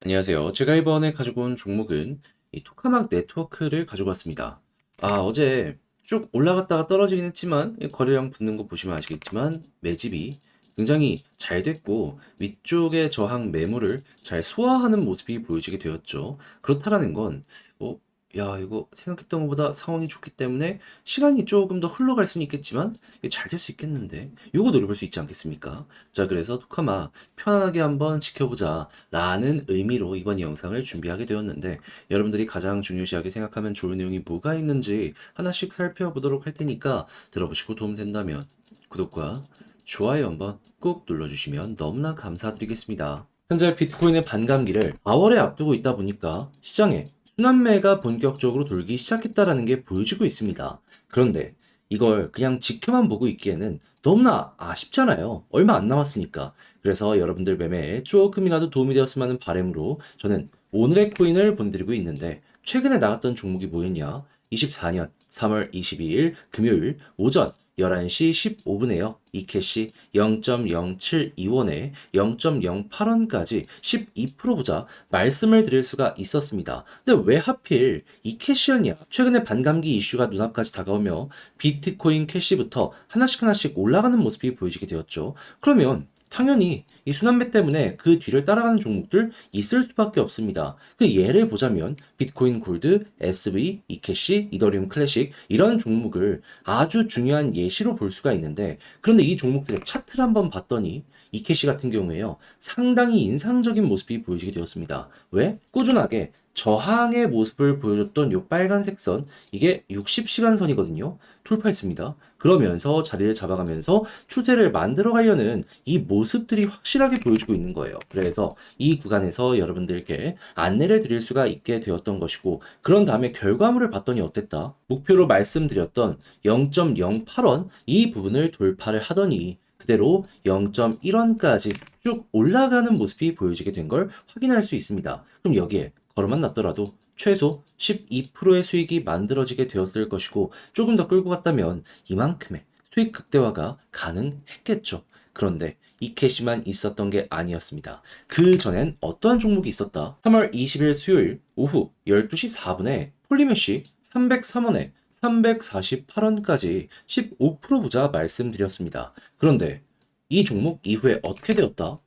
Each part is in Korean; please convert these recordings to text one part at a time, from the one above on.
안녕하세요. 제가 이번에 가지고 온 종목은 이 토카막 네트워크를 가지고 왔습니다. 어제 쭉 올라갔다가 떨어지긴 했지만 이 거래량 붙는 거 보시면 아시겠지만 매집이 굉장히 잘 됐고 위쪽의 저항 매물을 잘 소화하는 모습이 보여지게 되었죠. 그렇다라는 건 어, 야, 이거 생각했던 것보다 상황이 좋기 때문에 시간이 조금 더 흘러갈 수는 있겠지만 잘 될 수 있겠는데 요거 노려볼 수 있지 않겠습니까? 자, 그래서 토카막 편안하게 한번 지켜보자 라는 의미로 이번 영상을 준비하게 되었는데 여러분들이 가장 중요시하게 생각하면 좋은 내용이 뭐가 있는지 하나씩 살펴보도록 할 테니까 들어보시고 도움된다면 구독과 좋아요 한번 꼭 눌러주시면 너무나 감사드리겠습니다. 현재 비트코인의 반감기를 4월에 앞두고 있다 보니까 시장에 순환매가 본격적으로 돌기 시작했다라는 게 보여지고 있습니다. 그런데 이걸 그냥 지켜만 보고 있기에는 너무나 아쉽잖아요. 얼마 안 남았으니까. 그래서 여러분들 매매에 조금이라도 도움이 되었으면 하는 바람으로 저는 오늘의 코인을 보내드리고 있는데 최근에 나왔던 종목이 뭐였냐? 24년 3월 22일 금요일 오전 11시 15분에요. 이 캐시 0.072원에 0.08원까지 12% 보자 말씀을 드릴 수가 있었습니다. 근데 왜 하필 이 캐시였냐? 최근에 반감기 이슈가 눈앞까지 다가오며 비트코인 캐시부터 하나씩 하나씩 올라가는 모습이 보여지게 되었죠. 그러면 당연히 이 순환매 때문에 그 뒤를 따라가는 종목들 있을 수밖에 없습니다. 그 예를 보자면 비트코인 골드, SV, 이캐시, 이더리움 클래식 이런 종목을 아주 중요한 예시로 볼 수가 있는데 그런데 이 종목들의 차트를 한번 봤더니 이캐시 같은 경우에요. 상당히 인상적인 모습이 보여지게 되었습니다. 왜? 꾸준하게 저항의 모습을 보여줬던 이 빨간색 선 이게 60시간 선이거든요. 돌파했습니다. 그러면서 자리를 잡아가면서 추세를 만들어 가려는 이 모습들이 확실하게 보여지고 있는 거예요. 그래서 이 구간에서 여러분들께 안내를 드릴 수가 있게 되었던 것이고 그런 다음에 결과물을 봤더니 어땠다? 목표로 말씀드렸던 0.08원 이 부분을 돌파를 하더니 그대로 0.1원까지 쭉 올라가는 모습이 보여지게 된 걸 확인할 수 있습니다. 그럼 여기에 걸어만 놨더라도 최소 12%의 수익이 만들어지게 되었을 것이고 조금 더 끌고 갔다면 이만큼의 수익 극대화가 가능했겠죠. 그런데 이 캐시만 있었던 게 아니었습니다. 그 전엔 어떠한 종목이 있었다? 3월 20일 수요일 오후 12시 4분에 폴리메시 303원에 348원까지 15% 보자 말씀드렸습니다. 그런데 이 종목 이후에 어떻게 되었다?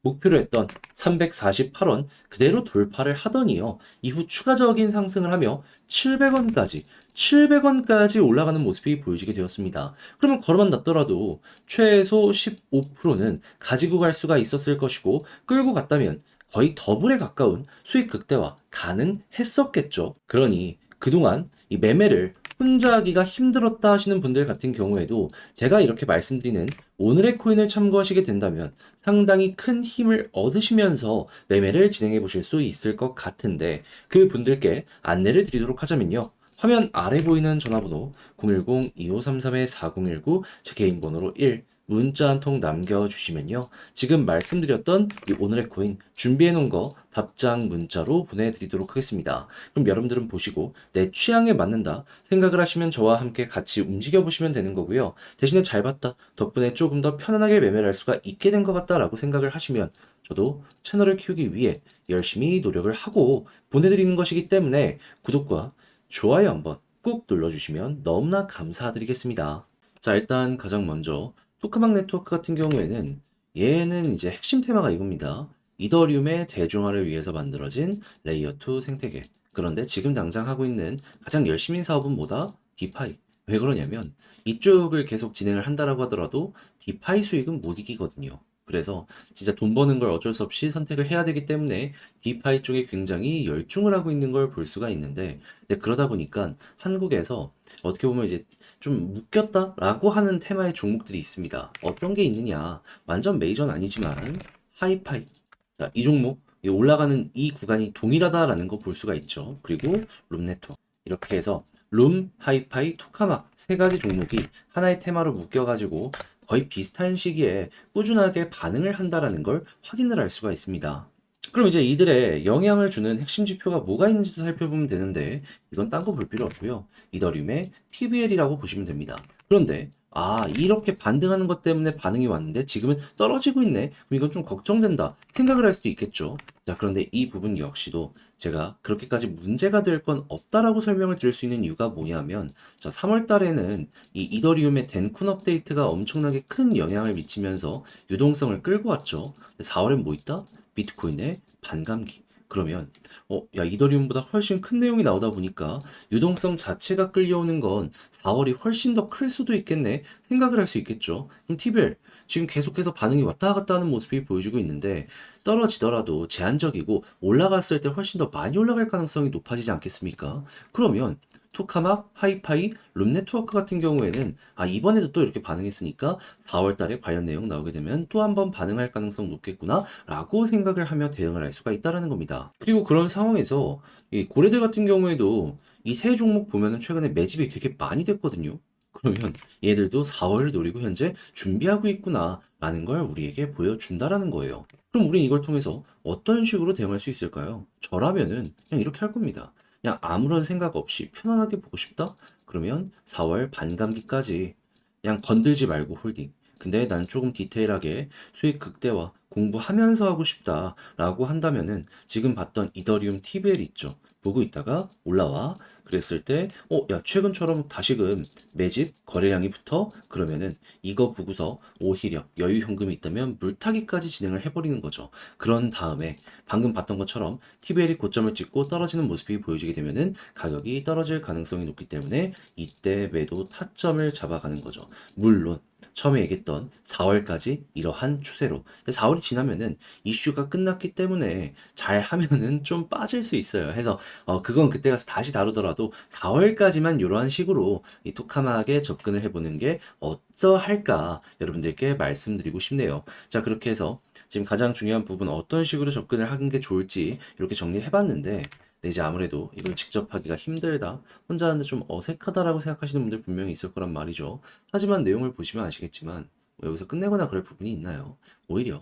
목표로 했던 348원 그대로 돌파를 하더니요. 이후 추가적인 상승을 하며 700원까지 올라가는 모습이 보여지게 되었습니다. 그러면 걸어만 놨더라도 최소 15%는 가지고 갈 수가 있었을 것이고 끌고 갔다면 거의 더블에 가까운 수익 극대화 가능했었겠죠. 그러니 그동안 이 매매를 혼자 하기가 힘들었다 하시는 분들 같은 경우에도 제가 이렇게 말씀드리는 오늘의 코인을 참고하시게 된다면 상당히 큰 힘을 얻으시면서 매매를 진행해 보실 수 있을 것 같은데 그 분들께 안내를 드리도록 하자면요. 화면 아래 보이는 전화번호 010-2533-4019 제 개인 번호로 1 문자 한 통 남겨주시면요. 지금 말씀드렸던 이 오늘의 코인 준비해 놓은 거 답장 문자로 보내드리도록 하겠습니다. 그럼 여러분들은 보시고 내 취향에 맞는다 생각을 하시면 저와 함께 같이 움직여 보시면 되는 거고요. 대신에 잘 봤다 덕분에 조금 더 편안하게 매매를 할 수가 있게 된 것 같다라고 생각을 하시면 저도 채널을 키우기 위해 열심히 노력을 하고 보내드리는 것이기 때문에 구독과 좋아요 한번 꼭 눌러주시면 너무나 감사드리겠습니다. 자, 일단 가장 먼저 토크막 네트워크 같은 경우에는 얘는 이제 핵심 테마가 이겁니다. 이더리움의 대중화를 위해서 만들어진 레이어 2 생태계. 그런데 지금 당장 하고 있는 가장 열심인 사업은 뭐다? 디파이. 왜 그러냐면 이쪽을 계속 진행을 한다라고 하더라도 디파이 수익은 못 이기거든요. 그래서 진짜 돈 버는 걸 어쩔 수 없이 선택을 해야 되기 때문에 디파이 쪽에 굉장히 열중을 하고 있는 걸 볼 수가 있는데 그러다 보니까 한국에서 어떻게 보면 이제 좀 묶였다라고 하는 테마의 종목들이 있습니다. 어떤 게 있느냐? 완전 메이저는 아니지만 하이파이. 자, 이 종목 이 올라가는 이 구간이 동일하다라는 거 볼 수가 있죠. 그리고 룸 네트워크. 이렇게 해서 룸, 하이파이, 토카막 세 가지 종목이 하나의 테마로 묶여가지고 거의 비슷한 시기에 꾸준하게 반응을 한다라는 걸 확인을 할 수가 있습니다. 그럼 이제 이들의 영향을 주는 핵심 지표가 뭐가 있는지도 살펴보면 되는데 이건 딴 거 볼 필요 없고요. 이더리움의 TVL이라고 보시면 됩니다. 그런데 이렇게 반등하는 것 때문에 반응이 왔는데 지금은 떨어지고 있네. 그럼 이건 좀 걱정된다. 생각을 할 수도 있겠죠. 자, 그런데 이 부분 역시도 제가 그렇게까지 문제가 될 건 없다라고 설명을 드릴 수 있는 이유가 뭐냐면, 자, 3월 달에는 이 이더리움의 덴쿤 업데이트가 엄청나게 큰 영향을 미치면서 유동성을 끌고 왔죠. 4월엔 뭐 있다? 비트코인의 반감기. 그러면 야, 이더리움보다 훨씬 큰 내용이 나오다 보니까 유동성 자체가 끌려오는 건 4월이 훨씬 더 클 수도 있겠네 생각을 할 수 있겠죠. 그럼 TBL 지금 계속해서 반응이 왔다 갔다 하는 모습이 보여지고 있는데, 떨어지더라도 제한적이고 올라갔을 때 훨씬 더 많이 올라갈 가능성이 높아지지 않겠습니까? 그러면 토카막, 하이파이, 룸네트워크 같은 경우에는 이번에도 또 이렇게 반응했으니까 4월 달에 관련 내용 나오게 되면 또 한 번 반응할 가능성 높겠구나 라고 생각을 하며 대응을 할 수가 있다라는 겁니다. 그리고 그런 상황에서 이 고래들 같은 경우에도 이 세 종목 보면은 최근에 매집이 되게 많이 됐거든요. 그러면 얘들도 4월을 노리고 현재 준비하고 있구나라는 걸 우리에게 보여준다라는 거예요. 그럼 우린 이걸 통해서 어떤 식으로 대응할 수 있을까요? 저라면은 그냥 이렇게 할 겁니다. 그냥 아무런 생각 없이 편안하게 보고 싶다? 그러면 4월 반감기까지 그냥 건들지 말고 홀딩. 근데 난 조금 디테일하게 수익 극대화 공부하면서 하고 싶다라고 한다면은 지금 봤던 이더리움 TBL 있죠. 보고 있다가 올라와. 그랬을 때, 야, 최근처럼 다시금 매집 거래량이 붙어? 그러면은 이거 보고서 오히려 여유 현금이 있다면 물타기까지 진행을 해버리는 거죠. 그런 다음에 방금 봤던 것처럼 TBL이 고점을 찍고 떨어지는 모습이 보여지게 되면은 가격이 떨어질 가능성이 높기 때문에 이때 매도 타점을 잡아가는 거죠. 물론 처음에 얘기했던 4월까지 이러한 추세로. 근데 4월이 지나면은 이슈가 끝났기 때문에 잘 하면은 좀 빠질 수 있어요. 해서 그건 그때 가서 다시 다루더라도 4월까지만 이러한 식으로 이 토카막에 접근을 해보는 게 어떠할까 여러분들께 말씀드리고 싶네요. 자, 그렇게 해서 지금 가장 중요한 부분 어떤 식으로 접근을 하는 게 좋을지 이렇게 정리를 해봤는데, 네, 이제 아무래도 이걸 직접 하기가 힘들다, 혼자 하는데 좀 어색하다라고 생각하시는 분들 분명히 있을 거란 말이죠. 하지만 내용을 보시면 아시겠지만 뭐 여기서 끝내거나 그럴 부분이 있나요? 오히려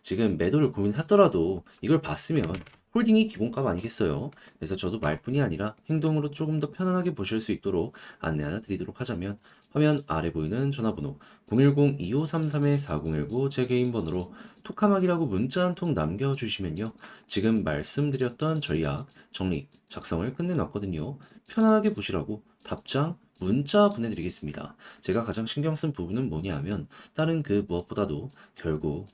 지금 매도를 고민하더라도 이걸 봤으면 홀딩이 기본값 아니겠어요? 그래서 저도 말뿐이 아니라 행동으로 조금 더 편안하게 보실 수 있도록 안내 하나 드리도록 하자면, 화면 아래 보이는 전화번호 010-2533-4019 제 개인 번호로 톡카막이라고 문자 한 통 남겨주시면요, 지금 말씀드렸던 전략 정리 작성을 끝내놨거든요. 편안하게 보시라고 답장 문자 보내드리겠습니다. 제가 가장 신경 쓴 부분은 뭐냐면, 다른 그 무엇보다도 결국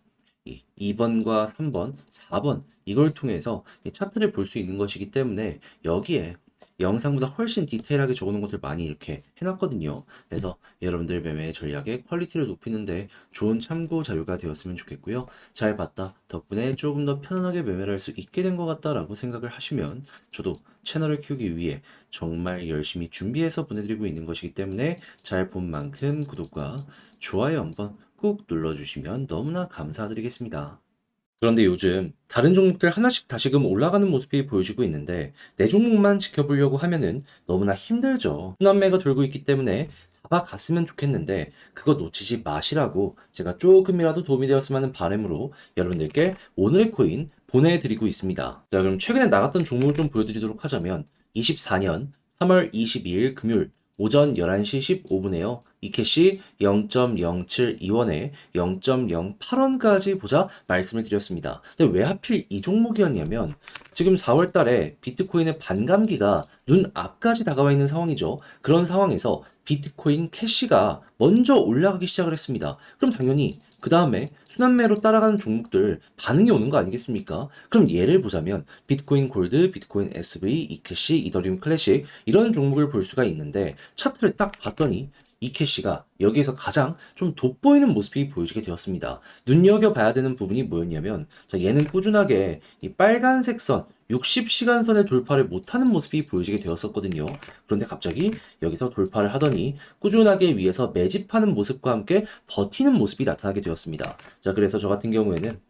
2번과 3번, 4번 이걸 통해서 이 차트를 볼 수 있는 것이기 때문에 여기에 영상보다 훨씬 디테일하게 적어놓은 것들 많이 이렇게 해놨거든요. 그래서 여러분들 매매 전략의 퀄리티를 높이는데 좋은 참고 자료가 되었으면 좋겠고요. 잘 봤다, 덕분에 조금 더 편안하게 매매를 할 수 있게 된 것 같다라고 생각을 하시면, 저도 채널을 키우기 위해 정말 열심히 준비해서 보내드리고 있는 것이기 때문에 잘 본 만큼 구독과 좋아요 한번 꾹 눌러주시면 너무나 감사드리겠습니다. 그런데 요즘 다른 종목들 하나씩 다시금 올라가는 모습이 보여지고 있는데, 내 종목만 지켜보려고 하면은 너무나 힘들죠. 순환매가 돌고 있기 때문에 잡아갔으면 좋겠는데 그거 놓치지 마시라고 제가 조금이라도 도움이 되었으면 하는 바람으로 여러분들께 오늘의 코인 보내드리고 있습니다. 자, 그럼 최근에 나갔던 종목을 좀 보여드리도록 하자면, 24년 3월 22일 금요일 오전 11시 15분에요. 이캐시 0.072원에 0.08원까지 보자 말씀을 드렸습니다. 근데 왜 하필 이 종목이었냐면, 지금 4월 달에 비트코인의 반감기가 눈 앞까지 다가와 있는 상황이죠. 그런 상황에서 비트코인 캐시가 먼저 올라가기 시작을 했습니다. 그럼 당연히 그 다음에 순환매로 따라가는 종목들 반응이 오는 거 아니겠습니까? 그럼 예를 보자면 비트코인 골드, 비트코인 SV, 이캐시, 이더리움 클래식 이런 종목을 볼 수가 있는데, 차트를 딱 봤더니 이캐시가 여기에서 가장 좀 돋보이는 모습이 보여지게 되었습니다. 눈여겨봐야 되는 부분이 뭐였냐면, 자, 얘는 꾸준하게 이 빨간색 선 60시간선을 돌파를 못하는 모습이 보여지게 되었었거든요. 그런데 갑자기 여기서 돌파를 하더니 꾸준하게 위에서 매집하는 모습과 함께 버티는 모습이 나타나게 되었습니다. 자, 그래서 저 같은 경우에는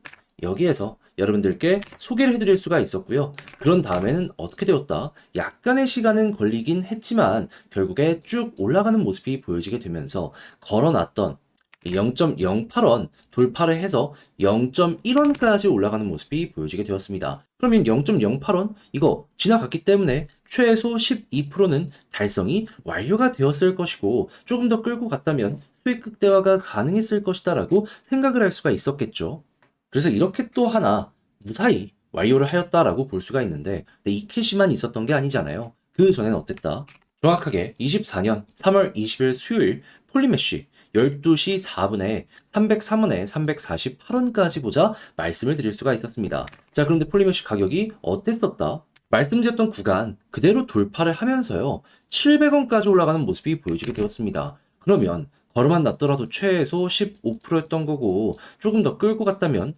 여기에서 여러분들께 소개를 해드릴 수가 있었고요. 그런 다음에는 어떻게 되었다? 약간의 시간은 걸리긴 했지만 결국에 쭉 올라가는 모습이 보여지게 되면서 걸어놨던 0.08원 돌파를 해서 0.1원까지 올라가는 모습이 보여지게 되었습니다. 그러면 0.08원 이거 지나갔기 때문에 최소 12%는 달성이 완료가 되었을 것이고, 조금 더 끌고 갔다면 수익 극대화가 가능했을 것이다라고 생각을 할 수가 있었겠죠. 그래서 이렇게 또 하나 무사히 완료를 하였다라고 볼 수가 있는데, 근데 이 캐시만 있었던 게 아니잖아요. 그 전에는 어땠다? 정확하게 24년 3월 20일 수요일 폴리메쉬 12시 4분에 303원에 348원까지 보자 말씀을 드릴 수가 있었습니다. 자, 그런데 폴리메쉬 가격이 어땠었다? 말씀드렸던 구간 그대로 돌파를 하면서요, 700원까지 올라가는 모습이 보여지게 되었습니다. 그러면 걸음만 낮더라도 최소 15%였던 거고, 조금 더 끌고 갔다면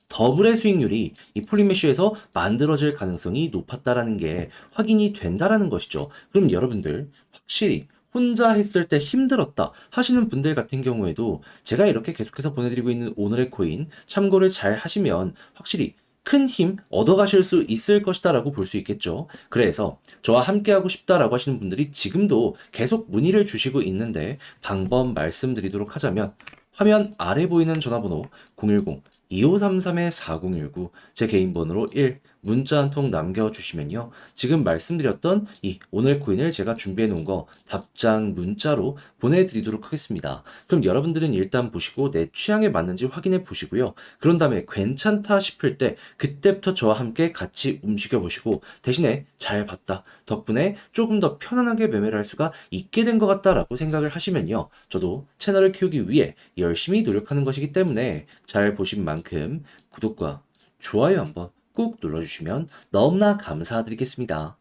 더블의 수익률이 이 폴리메쉬에서 만들어질 가능성이 높았다라는 게 확인이 된다라는 것이죠. 그럼 여러분들 확실히 혼자 했을 때 힘들었다 하시는 분들 같은 경우에도 제가 이렇게 계속해서 보내드리고 있는 오늘의 코인 참고를 잘 하시면 확실히 큰 힘 얻어가실 수 있을 것이다라고 볼 수 있겠죠. 그래서 저와 함께하고 싶다라고 하시는 분들이 지금도 계속 문의를 주시고 있는데, 방법 말씀드리도록 하자면 화면 아래 보이는 전화번호 010-2533-4019 제 개인 번호로 1 문자 한 통 남겨주시면요, 지금 말씀드렸던 이 오늘 코인을 제가 준비해 놓은 거 답장 문자로 보내드리도록 하겠습니다. 그럼 여러분들은 일단 보시고 내 취향에 맞는지 확인해 보시고요. 그런 다음에 괜찮다 싶을 때 그때부터 저와 함께 같이 움직여 보시고, 대신에 잘 봤다 덕분에 조금 더 편안하게 매매를 할 수가 있게 된 것 같다라고 생각을 하시면요, 저도 채널을 키우기 위해 열심히 노력하는 것이기 때문에 잘 보신 만큼 구독과 좋아요 한번 꾹 눌러주시면 너무나 감사드리겠습니다.